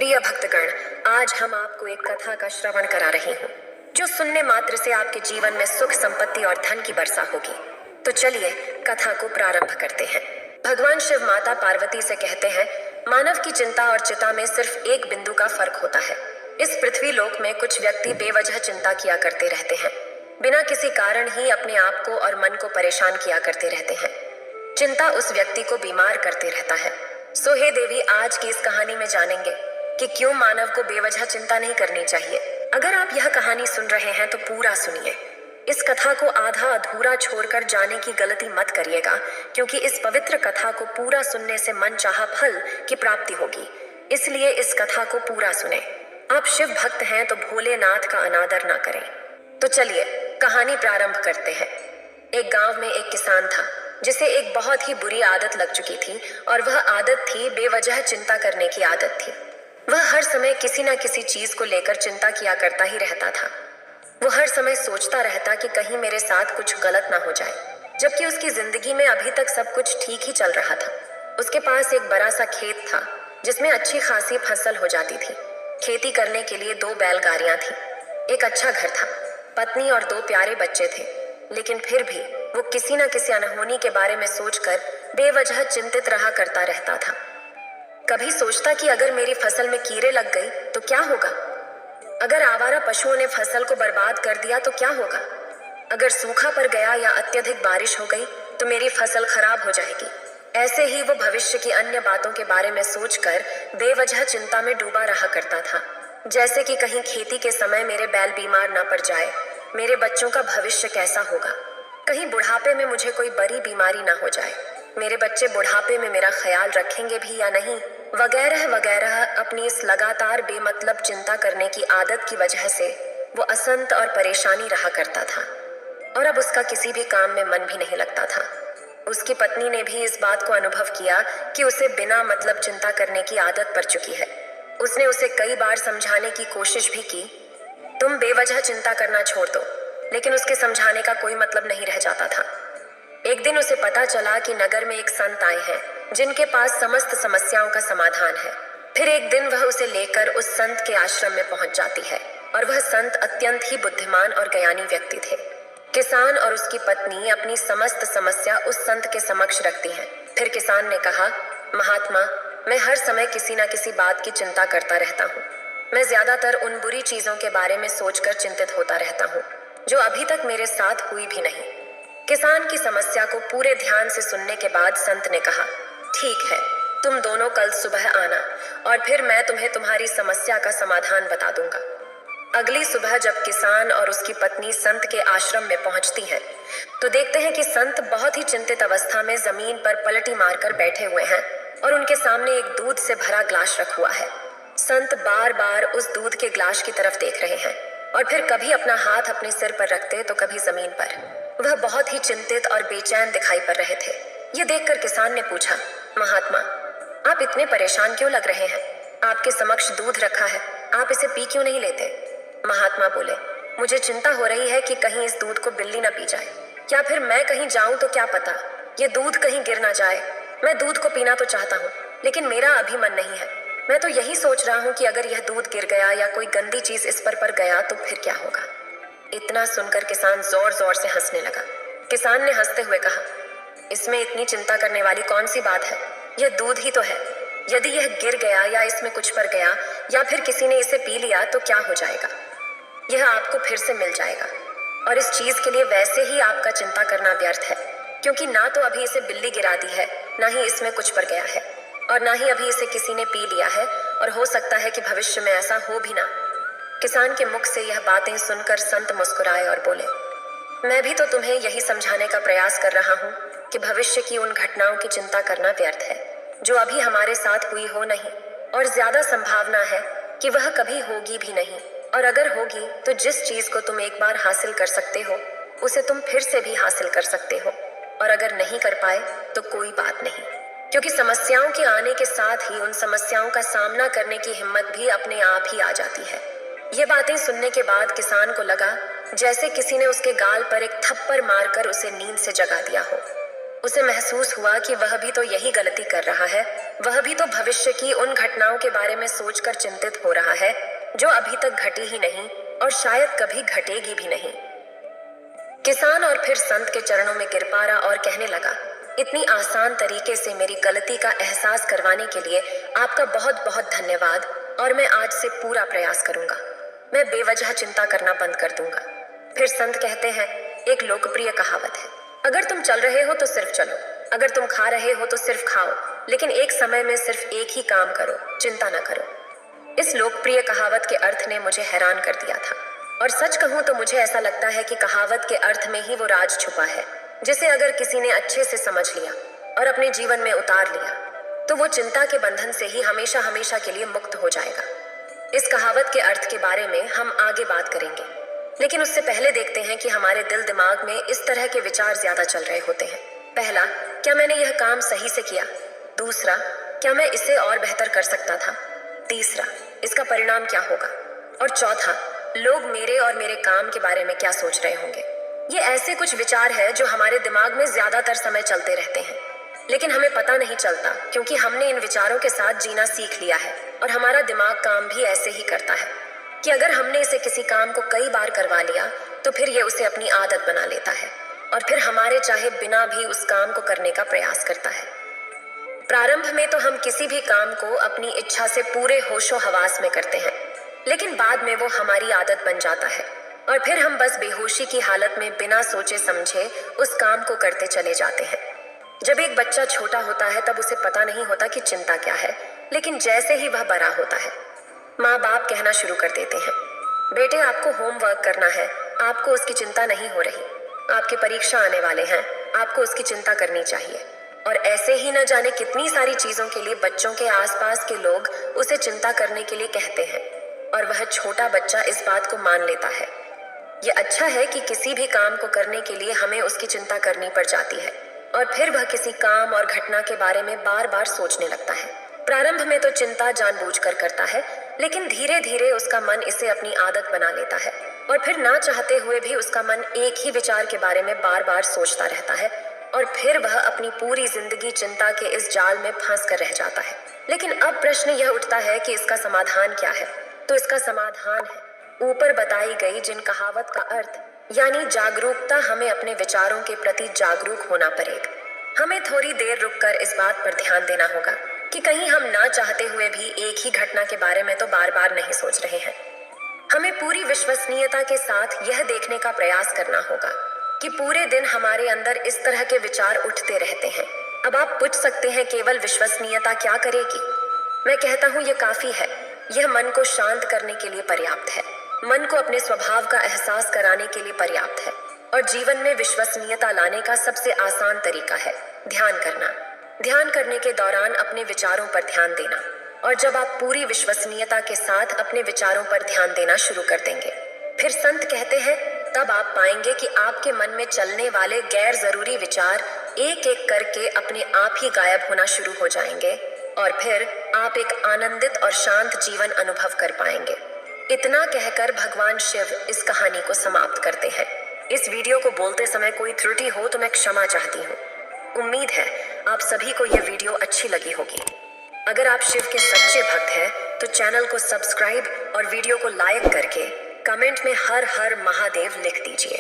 प्रिय भक्तगण, आज हम आपको एक कथा का श्रवण करा रही हूँ जो सुनने मात्र से आपके जीवन में सुख, संपत्ति और धन की वर्षा होगी। तो चलिए कथा को प्रारंभ करते हैं। भगवान शिव माता पार्वती से कहते हैं, मानव की चिंता और चिता में सिर्फ एक बिंदु का फर्क होता है। इस पृथ्वी लोक में कुछ व्यक्ति बेवजह चिंता किया करते रहते हैं, बिना किसी कारण ही अपने आप को और मन को परेशान किया करते रहते हैं। चिंता उस व्यक्ति को बीमार करते रहता है। सो हे देवी, आज की इस कहानी में जानेंगे कि क्यों मानव को बेवजह चिंता नहीं करनी चाहिए। अगर आप यह कहानी सुन रहे हैं तो पूरा सुनिए। इस कथा को आधा अधूरा छोड़कर जाने की गलती मत करिएगा, क्योंकि इस पवित्र कथा को पूरा सुनने से मनचाहा फल की प्राप्ति होगी। इसलिए इस कथा को पूरा सुने। आप शिव भक्त हैं तो भोलेनाथ का अनादर ना करें। तो चलिए कहानी प्रारंभ करते हैं। एक गांव में एक किसान था जिसे एक बहुत ही बुरी आदत लग चुकी थी, और वह आदत थी बेवजह चिंता करने की आदत थी। वह हर समय किसी न किसी चीज को लेकर चिंता किया करता ही रहता था। वो हर समय सोचता रहता कि कहीं मेरे साथ कुछ गलत ना हो जाए, जबकि उसकी जिंदगी में अभी तक सब कुछ ठीक ही चल रहा था। उसके पास एक बड़ा सा खेत था जिसमें अच्छी खासी फसल हो जाती थी। खेती करने के लिए 2 बैलगाड़ियां थी, एक अच्छा घर था, पत्नी और 2 प्यारे बच्चे थे। लेकिन फिर भी वो किसी न किसी अनहोनी के बारे में सोचकर बेवजह चिंतित रहा करता रहता था। कभी सोचता कि अगर मेरी फसल में कीड़े लग गई तो क्या होगा, अगर आवारा पशुओं ने फसल को बर्बाद कर दिया तो क्या होगा, अगर सूखा पड़ गया या अत्यधिक बारिश हो गई तो मेरी फसल खराब हो जाएगी। ऐसे ही वो भविष्य की अन्य बातों के बारे में सोचकर बेवजह चिंता में डूबा रहा करता था। जैसे कि कहीं खेती के समय मेरे बैल बीमार ना पड़ जाए, मेरे बच्चों का भविष्य कैसा होगा, कहीं बुढ़ापे में मुझे कोई बड़ी बीमारी ना हो जाए, मेरे बच्चे बुढ़ापे में मेरा ख्याल रखेंगे भी या नहीं, वगैरह वगैरह। अपनी इस लगातार बेमतलब चिंता करने की आदत की वजह से वो असंत और परेशानी रहा करता था, और अब उसका किसी भी काम में मन भी नहीं लगता था। उसकी पत्नी ने भी इस बात को अनुभव किया कि उसे बिना मतलब चिंता करने की आदत पड़ चुकी है। उसने उसे कई बार समझाने की कोशिश भी की, तुम बेवजह चिंता करना छोड़ दो, लेकिन उसके समझाने का कोई मतलब नहीं रह जाता था। एक दिन उसे पता चला कि नगर में एक संत आए हैं जिनके पास समस्त समस्याओं का समाधान है। फिर एक दिन वह उसे लेकर उस संत के आश्रम में पहुंच जाती है, और वह संत अत्यंत ही बुद्धिमान और ज्ञानी व्यक्ति थे। किसान और उसकी पत्नी अपनी समस्त समस्या उस संत के समक्ष रखती हैं। फिर किसान ने कहा, महात्मा, मैं हर समय किसी न किसी बात की चिंता करता रहता हूँ। मैं ज्यादातर उन बुरी चीजों के बारे में सोचकर चिंतित होता रहता हूँ जो अभी तक मेरे साथ हुई भी नहीं। किसान की समस्या को पूरे ध्यान से सुनने के बाद संत ने कहा, ठीक है, तुम दोनों कल सुबह आना और फिर मैं तुम्हें तुम्हारी समस्या का समाधान बता दूंगा। अगली सुबह जब किसान और उसकी पत्नी संत के आश्रम में पहुंचती हैं, तो देखते हैं कि संत बहुत ही चिंतित अवस्था में जमीन पर पलटी मारकर बैठे हुए हैं और उनके सामने एक दूध से भरा ग्लास रखा हुआ है। संत बार बार उस दूध के ग्लास की तरफ देख रहे हैं और फिर कभी अपना हाथ अपने सिर पर रखते तो कभी जमीन पर। वह बहुत ही चिंतित और बेचैन दिखाई पड़ रहे थे। ये देखकर किसान ने पूछा, महात्मा, आप इतने परेशान क्यों लग रहे हैं? आपके समक्ष दूध रखा है, आप इसे पी क्यों नहीं लेते? महात्मा बोले, मुझे चिंता हो रही है कि कहीं इस दूध को बिल्ली ना पी जाए, या फिर मैं कहीं जाऊं तो क्या पता ये दूध कहीं गिर ना जाए। मैं दूध को पीना तो चाहता हूँ, लेकिन मेरा अभी मन नहीं है। मैं तो यही सोच रहा हूँ कि अगर यह दूध गिर गया या कोई गंदी चीज इस पर गया तो फिर क्या होगा। इतना सुनकर किसान जोर जोर से हंसने लगा। किसान ने हंसते हुए कहा, इसमें इतनी चिंता करने वाली कौन सी बात है? यह दूध ही तो है। यदि यह गिर गया या इसमें कुछ पड़ गया या फिर किसी ने इसे पी लिया तो क्या हो जाएगा? यह आपको फिर से मिल जाएगा, और इस चीज के लिए वैसे ही आपका चिंता करना व्यर्थ है, क्योंकि ना तो अभी इसे बिल्ली गिरा दी है, ना ही इसमें कुछ पड़ गया है, और ना ही अभी इसे किसी ने पी लिया है, और हो सकता है कि भविष्य में ऐसा हो भी ना। किसान के मुख से यह बातें सुनकर संत मुस्कुराए और बोले, मैं भी तो तुम्हें यही समझाने का प्रयास कर रहा हूँ कि भविष्य की उन घटनाओं की चिंता करना व्यर्थ है जो अभी हमारे साथ हुई हो नहीं, और ज्यादा संभावना है कि वह कभी होगी भी नहीं, और अगर होगी तो जिस चीज को तुम एक बार हासिल कर सकते हो उसे तुम फिर से भी हासिल कर सकते हो, और अगर नहीं कर पाए तो कोई बात नहीं, क्योंकि समस्याओं के आने के साथ ही उन समस्याओं का सामना करने की हिम्मत भी अपने आप ही आ जाती है। ये बातें सुनने के बाद किसान को लगा जैसे किसी ने उसके गाल पर एक थप्पड़ मारकर उसे नींद से जगा दिया हो। उसे महसूस हुआ कि वह भी तो यही गलती कर रहा है। वह भी तो भविष्य की उन घटनाओं के बारे में सोचकर चिंतित हो रहा है जो अभी तक घटी ही नहीं और शायद कभी घटेगी भी नहीं। किसान और फिर संत के चरणों में गिर पड़ा और कहने लगा, इतनी आसान तरीके से मेरी गलती का एहसास करवाने के लिए आपका बहुत बहुत धन्यवाद, और मैं आज से पूरा प्रयास करूंगा। मैं बेवजह चिंता करना बंद कर दूंगा। फिर संत कहते हैं, एक लोकप्रिय कहावत है, अगर तुम चल रहे हो तो सिर्फ चलो, अगर तुम खा रहे हो तो सिर्फ खाओ, लेकिन एक समय में सिर्फ एक ही काम करो, चिंता न करो। इस लोकप्रिय कहावत के अर्थ ने मुझे हैरान कर दिया था, और सच कहूं तो मुझे ऐसा लगता है कि कहावत के अर्थ में ही वो राज छुपा है, जिसे अगर किसी ने अच्छे से समझ लिया और अपने जीवन में उतार लिया तो वो चिंता के बंधन से ही हमेशा हमेशा के लिए मुक्त हो जाएगा। इस कहावत के अर्थ के बारे में हम आगे बात करेंगे, लेकिन उससे पहले देखते हैं कि हमारे दिल दिमाग में इस तरह के विचार ज्यादा चल रहे होते हैं। पहला, क्या मैंने यह काम सही से किया? दूसरा, क्या मैं इसे और बेहतर कर सकता था? तीसरा, इसका परिणाम क्या होगा? और चौथा, लोग मेरे और मेरे काम के बारे में क्या सोच रहे होंगे? ये ऐसे कुछ विचार हैं जो हमारे दिमाग में ज्यादातर समय चलते रहते हैं, लेकिन हमें पता नहीं चलता क्योंकि हमने इन विचारों के साथ जीना सीख लिया है, और हमारा दिमाग काम भी ऐसे ही करता है कि अगर हमने इसे किसी काम को कई बार करवा लिया तो फिर ये उसे अपनी आदत बना लेता है और फिर हमारे चाहे बिना भी उस काम को करने का प्रयास करता है। प्रारंभ में तो हम किसी भी काम को अपनी इच्छा से पूरे होशो हवास में करते हैं, लेकिन बाद में वो हमारी आदत बन जाता है और फिर हम बस बेहोशी की हालत में बिना सोचे समझे उस काम को करते चले जाते हैं। जब एक बच्चा छोटा होता है तब उसे पता नहीं होता कि चिंता क्या है, लेकिन जैसे ही वह बड़ा होता है माँ बाप कहना शुरू कर देते हैं, बेटे आपको होमवर्क करना है, आपको उसकी चिंता नहीं हो रही, आपके परीक्षा आने वाले हैं, आपको उसकी चिंता करनी चाहिए। और ऐसे ही न जाने कितनी सारी चीजों के लिए बच्चों के आसपास के लोग उसे चिंता करने के लिए कहते हैं, और वह छोटा बच्चा इस बात को मान लेता है। ये अच्छा है कि किसी भी काम को करने के लिए हमें उसकी चिंता करनी पड़ जाती है, और फिर वह किसी काम और घटना के बारे में बार बार सोचने लगता है। प्रारंभ में तो चिंता जानबूझकर करता है, लेकिन धीरे धीरे उसका मन इसे अपनी आदत बना लेता है, और फिर ना चाहते हुए भी उसका मन एक ही विचार के बारे में बार बार सोचता रहता है, और फिर वह अपनी पूरी जिंदगी चिंता के इस जाल में फंस कर रह जाता है। लेकिन अब प्रश्न यह उठता है कि इसका समाधान क्या है? तो इसका समाधान है ऊपर बताई गई जिन कहावत का अर्थ, यानी जागरूकता। हमें अपने विचारों के प्रति जागरूक होना पड़ेगा। हमें थोड़ी देर रुककर इस बात पर ध्यान देना होगा कि कहीं हम ना चाहते हुए भी एक ही घटना के बारे में तो बार बार नहीं सोच रहे हैं। हमें पूरी विश्वसनीयता के साथ यह देखने का प्रयास करना होगा कि पूरे दिन हमारे अंदर इस तरह के विचार उठते रहते हैं। अब आप पूछ सकते हैं, केवल विश्वसनीयता क्या करेगी? मैं कहता हूँ, ये काफी है। यह मन को शांत करने के लिए पर्याप्त है, मन को अपने स्वभाव का एहसास कराने के लिए पर्याप्त है, और जीवन में विश्वसनीयता लाने का सबसे आसान तरीका है ध्यान करना। ध्यान करने के दौरान अपने विचारों पर ध्यान देना, और जब आप पूरी विश्वसनीयता के साथ अपने विचारों पर ध्यान देना शुरू कर देंगे, फिर संत कहते हैं, तब आप पाएंगे कि आपके मन में चलने वाले गैर जरूरी विचार एक एक करके अपने आप ही गायब होना शुरू हो जाएंगे, और फिर आप एक आनंदित और शांत जीवन अनुभव कर पाएंगे। इतना कहकर भगवान शिव इस कहानी को समाप्त करते हैं। इस वीडियो को बोलते समय कोई त्रुटि हो तो मैं क्षमा चाहती हूँ। उम्मीद है आप सभी को यह वीडियो अच्छी लगी होगी। अगर आप शिव के सच्चे भक्त हैं तो चैनल को सब्सक्राइब और वीडियो को लाइक करके कमेंट में हर हर महादेव लिख दीजिए।